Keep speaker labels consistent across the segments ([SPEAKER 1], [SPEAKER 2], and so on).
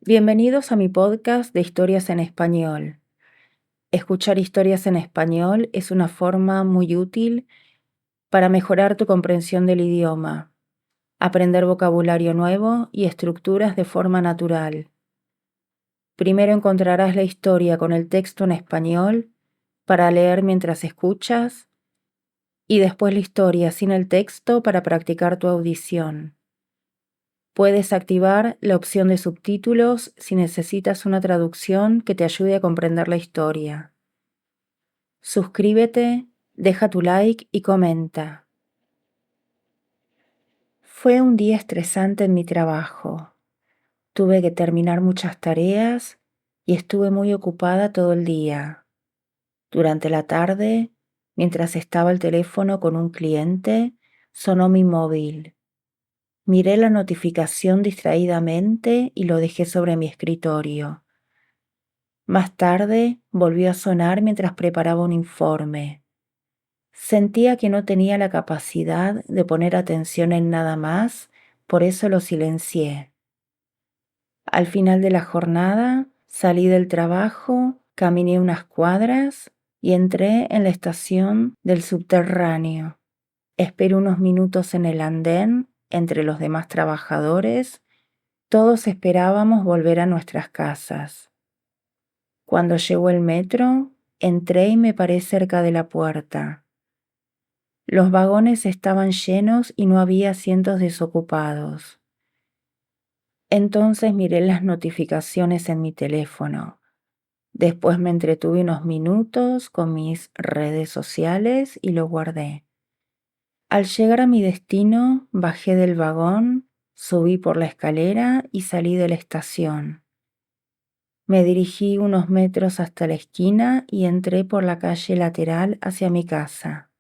[SPEAKER 1] Bienvenidos a mi podcast de historias en español. Escuchar historias en español es una forma muy útil para mejorar tu comprensión del idioma, aprender vocabulario nuevo y estructuras de forma natural. Primero encontrarás la historia con el texto en español para leer mientras escuchas y después la historia sin el texto para practicar tu audición. Puedes activar la opción de subtítulos si necesitas una traducción que te ayude a comprender la historia. Suscríbete, deja tu like y comenta. Fue un día estresante en mi trabajo. Tuve que terminar muchas tareas y estuve muy ocupada todo el día. Durante la tarde, mientras estaba al teléfono con un cliente, sonó mi móvil. Miré la notificación distraídamente y lo dejé sobre mi escritorio. Más tarde volvió a sonar mientras preparaba un informe. Sentía que no tenía la capacidad de poner atención en nada más, por eso lo silencié. Al final de la jornada, salí del trabajo, caminé unas cuadras y entré en la estación del subterráneo. Esperé unos minutos en el andén entre los demás trabajadores. Todos esperábamos volver a nuestras casas. Cuando llegó el metro, entré y me paré cerca de la puerta. Los vagones estaban llenos y no había asientos desocupados. Entonces miré las notificaciones en mi teléfono. Después me entretuve unos minutos con mis redes sociales y lo guardé. Al llegar a mi destino, bajé del vagón, subí por la escalera y salí de la estación. Me dirigí unos metros hasta la esquina y entré por la calle lateral hacia mi casa.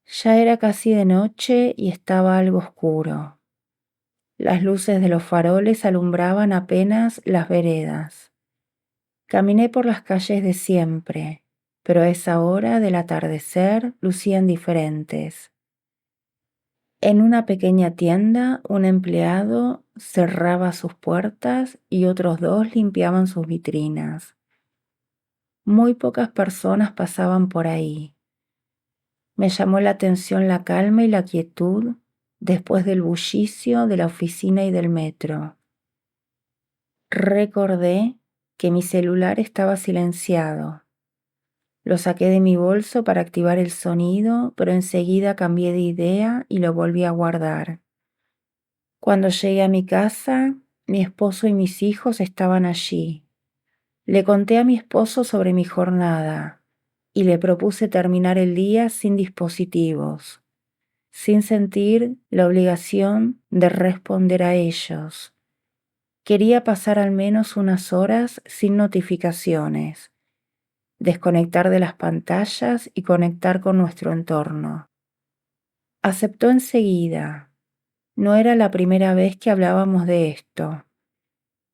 [SPEAKER 1] Ya era casi de noche y estaba algo oscuro. Las luces de los faroles alumbraban apenas las veredas. Caminé por las calles de siempre, pero a esa hora del atardecer lucían diferentes. En una pequeña tienda, un empleado cerraba sus puertas y otros dos limpiaban sus vitrinas. Muy pocas personas pasaban por ahí. Me llamó la atención la calma y la quietud después del bullicio de la oficina y del metro. Recordé que mi celular estaba silenciado. Lo saqué de mi bolso para activar el sonido, pero enseguida cambié de idea y lo volví a guardar. Cuando llegué a mi casa, mi esposo y mis hijos estaban allí. Le conté a mi esposo sobre mi jornada y le propuse terminar el día sin dispositivos, sin sentir la obligación de responder a ellos. Quería pasar al menos unas horas sin notificaciones, desconectar de las pantallas y conectar con nuestro entorno. Aceptó enseguida. No era la primera vez que hablábamos de esto.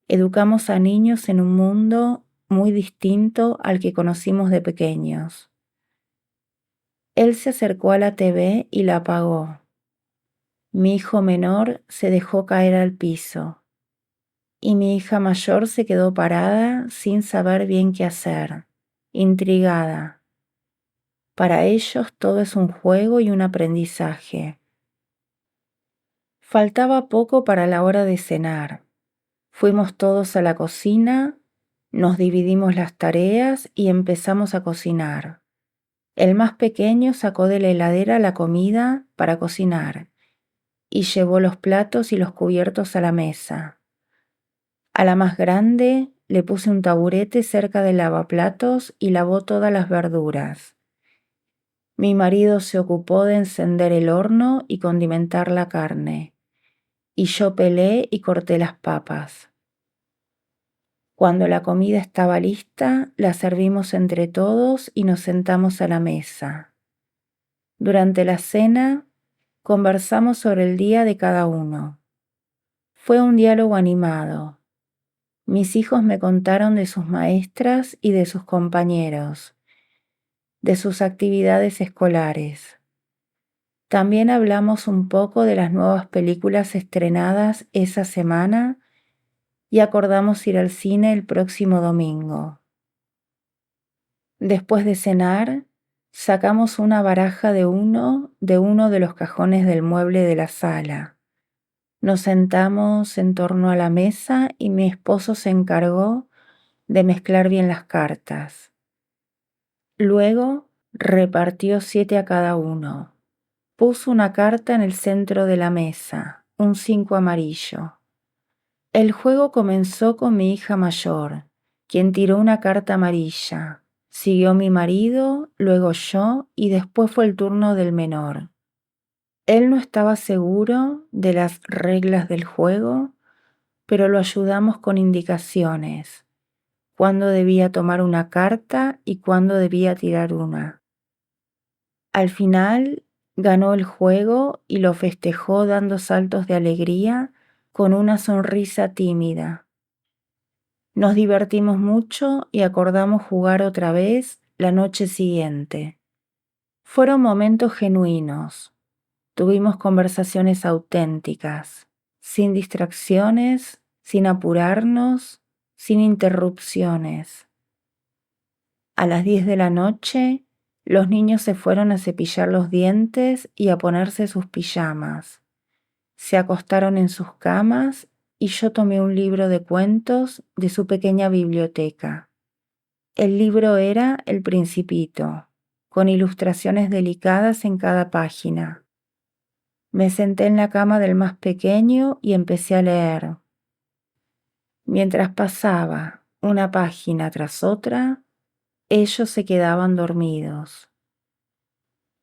[SPEAKER 1] Educamos a niños en un mundo muy distinto al que conocimos de pequeños. Él se acercó a la TV y la apagó. Mi hijo menor se dejó caer al piso y mi hija mayor se quedó parada sin saber bien qué hacer, intrigada. Para ellos todo es un juego y un aprendizaje. Faltaba poco para la hora de cenar. Fuimos todos a la cocina, nos dividimos las tareas y empezamos a cocinar. El más pequeño sacó de la heladera la comida para cocinar y llevó los platos y los cubiertos a la mesa. A la más grande le puse un taburete cerca del lavaplatos y lavó todas las verduras. Mi marido se ocupó de encender el horno y condimentar la carne, y yo pelé y corté las papas. Cuando la comida estaba lista, la servimos entre todos y nos sentamos a la mesa. Durante la cena, conversamos sobre el día de cada uno. Fue un diálogo animado. Mis hijos me contaron de sus maestras y de sus compañeros, de sus actividades escolares. También hablamos un poco de las nuevas películas estrenadas esa semana y acordamos ir al cine el próximo domingo. Después de cenar, sacamos una baraja de uno de los cajones del mueble de la sala. Nos sentamos en torno a la mesa y mi esposo se encargó de mezclar bien las cartas. Luego repartió 7 a cada uno. Puso una carta en el centro de la mesa, un 5 amarillo. El juego comenzó con mi hija mayor, quien tiró una carta amarilla. Siguió mi marido, luego yo y después fue el turno del menor. Él no estaba seguro de las reglas del juego, pero lo ayudamos con indicaciones, cuándo debía tomar una carta y cuándo debía tirar una. Al final ganó el juego y lo festejó dando saltos de alegría con una sonrisa tímida. Nos divertimos mucho y acordamos jugar otra vez la noche siguiente. Fueron momentos genuinos. Tuvimos conversaciones auténticas, sin distracciones, sin apurarnos, sin interrupciones. A las 10 de la noche, los niños se fueron a cepillar los dientes y a ponerse sus pijamas. Se acostaron en sus camas y yo tomé un libro de cuentos de su pequeña biblioteca. El libro era El Principito, con ilustraciones delicadas en cada página. Me senté en la cama del más pequeño y empecé a leer. Mientras pasaba una página tras otra, ellos se quedaban dormidos.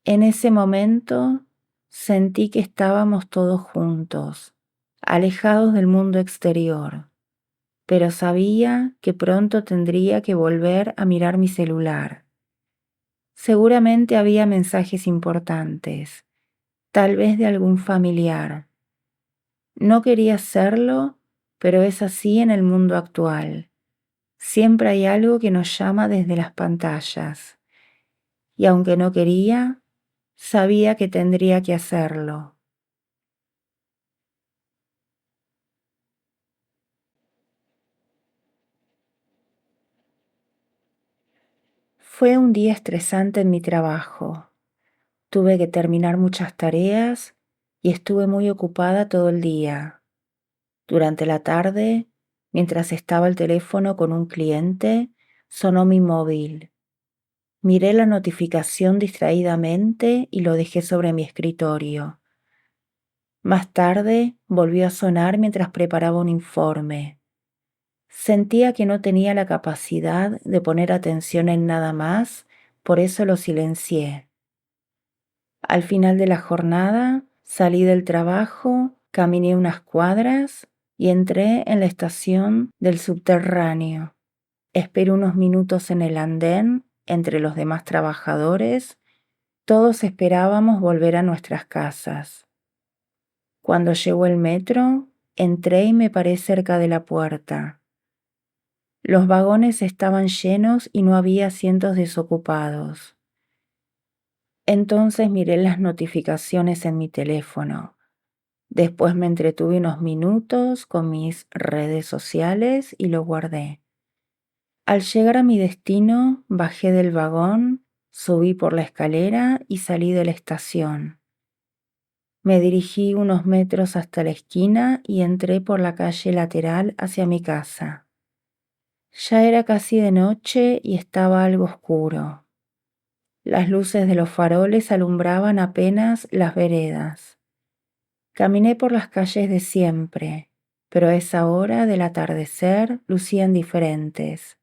[SPEAKER 1] En ese momento sentí que estábamos todos juntos, alejados del mundo exterior, pero sabía que pronto tendría que volver a mirar mi celular. Seguramente había mensajes importantes, tal vez de algún familiar. No quería hacerlo, pero es así en el mundo actual. Siempre hay algo que nos llama desde las pantallas. Y aunque no quería, sabía que tendría que hacerlo. Fue un día estresante en mi trabajo. Tuve que terminar muchas tareas y estuve muy ocupada todo el día. Durante la tarde, mientras estaba al teléfono con un cliente, sonó mi móvil. Miré la notificación distraídamente y lo dejé sobre mi escritorio. Más tarde volvió a sonar mientras preparaba un informe. Sentía que no tenía la capacidad de poner atención en nada más, por eso lo silencié. Al final de la jornada, salí del trabajo, caminé unas cuadras y entré en la estación del subterráneo. Esperé unos minutos en el andén entre los demás trabajadores. Todos esperábamos volver a nuestras casas. Cuando llegó el metro, entré y me paré cerca de la puerta. Los vagones estaban llenos y no había asientos desocupados. Entonces miré las notificaciones en mi teléfono. Después me entretuve unos minutos con mis redes sociales y lo guardé. Al llegar a mi destino, bajé del vagón, subí por la escalera y salí de la estación. Me dirigí unos metros hasta la esquina y entré por la calle lateral hacia mi casa. Ya era casi de noche y estaba algo oscuro. Las luces de los faroles alumbraban apenas las veredas. Caminé por las calles de siempre, pero a esa hora del atardecer lucían diferentes.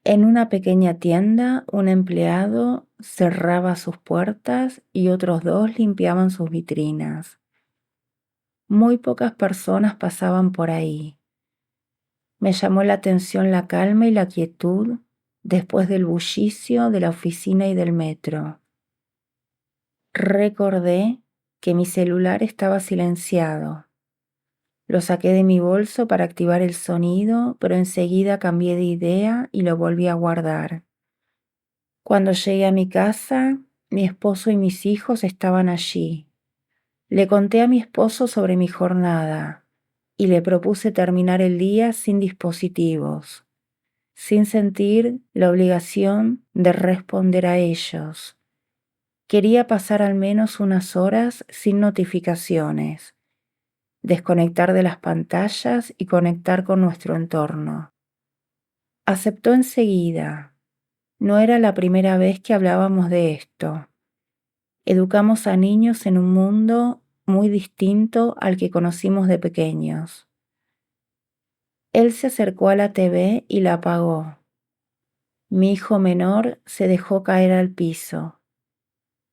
[SPEAKER 1] En una pequeña tienda, un empleado cerraba sus puertas y otros dos limpiaban sus vitrinas. Muy pocas personas pasaban por ahí. Me llamó la atención la calma y la quietud después del bullicio de la oficina y del metro. Recordé que mi celular estaba silenciado. Lo saqué de mi bolso para activar el sonido, pero enseguida cambié de idea y lo volví a guardar. Cuando llegué a mi casa, mi esposo y mis hijos estaban allí. Le conté a mi esposo sobre mi jornada y le propuse terminar el día sin dispositivos, sin sentir la obligación de responder a ellos. Quería pasar al menos unas horas sin notificaciones, desconectar de las pantallas y conectar con nuestro entorno. Aceptó enseguida. No era la primera vez que hablábamos de esto. Educamos a niños en un mundo muy distinto al que conocimos de pequeños. Él se acercó a la TV y la apagó. Mi hijo menor se dejó caer al piso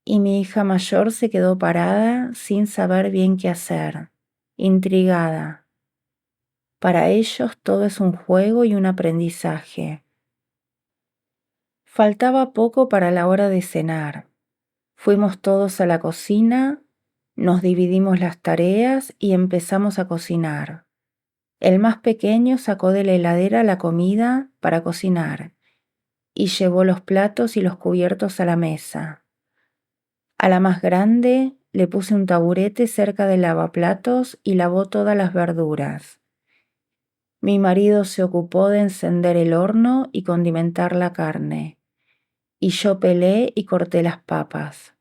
[SPEAKER 1] y mi hija mayor se quedó parada sin saber bien qué hacer, intrigada. Para ellos todo es un juego y un aprendizaje. Faltaba poco para la hora de cenar. Fuimos todos a la cocina, nos dividimos las tareas y empezamos a cocinar. El más pequeño sacó de la heladera la comida para cocinar y llevó los platos y los cubiertos a la mesa. A la más grande le puse un taburete cerca del lavaplatos y lavó todas las verduras. Mi marido se ocupó de encender el horno y condimentar la carne, y yo pelé y corté las papas.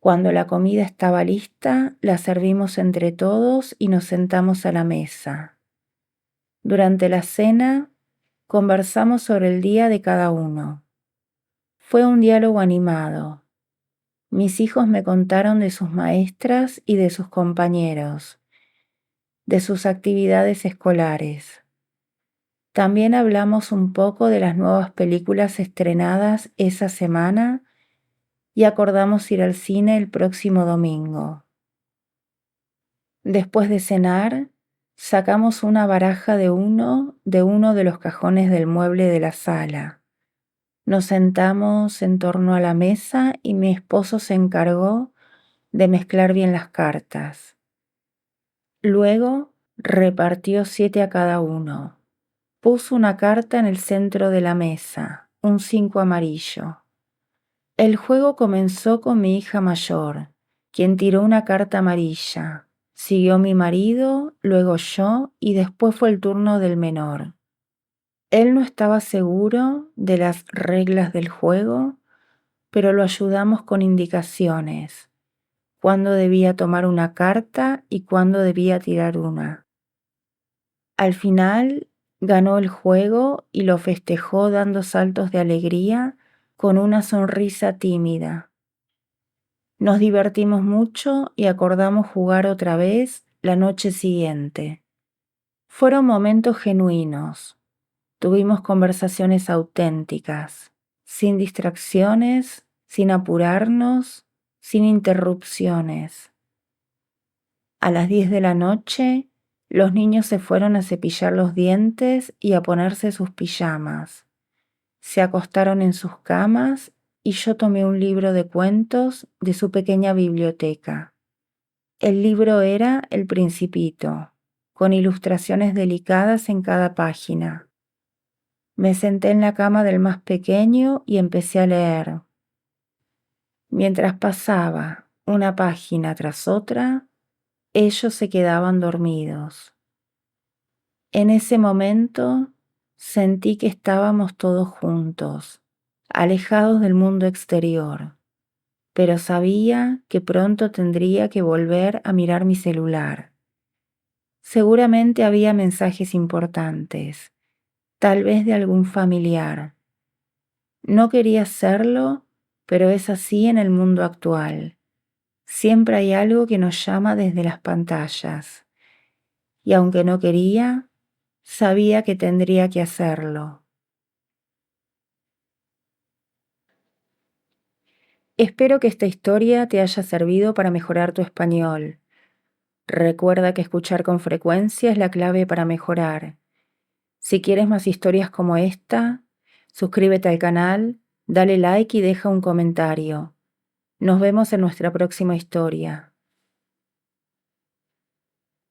[SPEAKER 1] Cuando la comida estaba lista, la servimos entre todos y nos sentamos a la mesa. Durante la cena, conversamos sobre el día de cada uno. Fue un diálogo animado. Mis hijos me contaron de sus maestras y de sus compañeros, de sus actividades escolares. También hablamos un poco de las nuevas películas estrenadas esa semana y acordamos ir al cine el próximo domingo. Después de cenar, sacamos una baraja de uno de los cajones del mueble de la sala. Nos sentamos en torno a la mesa y mi esposo se encargó de mezclar bien las cartas. Luego repartió 7 a cada uno. Puso una carta en el centro de la mesa, un 5 amarillo. El juego comenzó con mi hija mayor, quien tiró una carta amarilla. Siguió mi marido, luego yo y después fue el turno del menor. Él no estaba seguro de las reglas del juego, pero lo ayudamos con indicaciones, cuándo debía tomar una carta y cuándo debía tirar una. Al final ganó el juego y lo festejó dando saltos de alegría con una sonrisa tímida. Nos divertimos mucho y acordamos jugar otra vez la noche siguiente. Fueron momentos genuinos. Tuvimos conversaciones auténticas, sin distracciones, sin apurarnos, sin interrupciones. A las 10 de la noche, los niños se fueron a cepillar los dientes y a ponerse sus pijamas. Se acostaron en sus camas y yo tomé un libro de cuentos de su pequeña biblioteca. El libro era El Principito, con ilustraciones delicadas en cada página. Me senté en la cama del más pequeño y empecé a leer. Mientras pasaba una página tras otra, ellos se quedaban dormidos. En ese momento sentí que estábamos todos juntos, alejados del mundo exterior, pero sabía que pronto tendría que volver a mirar mi celular. Seguramente había mensajes importantes, tal vez de algún familiar. No quería hacerlo, pero es así en el mundo actual. Siempre hay algo que nos llama desde las pantallas. Y aunque no quería, sabía que tendría que hacerlo. Espero que esta historia te haya servido para mejorar tu español. Recuerda que escuchar con frecuencia es la clave para mejorar. Si quieres más historias como esta, suscríbete al canal, dale like y deja un comentario. Nos vemos en nuestra próxima historia.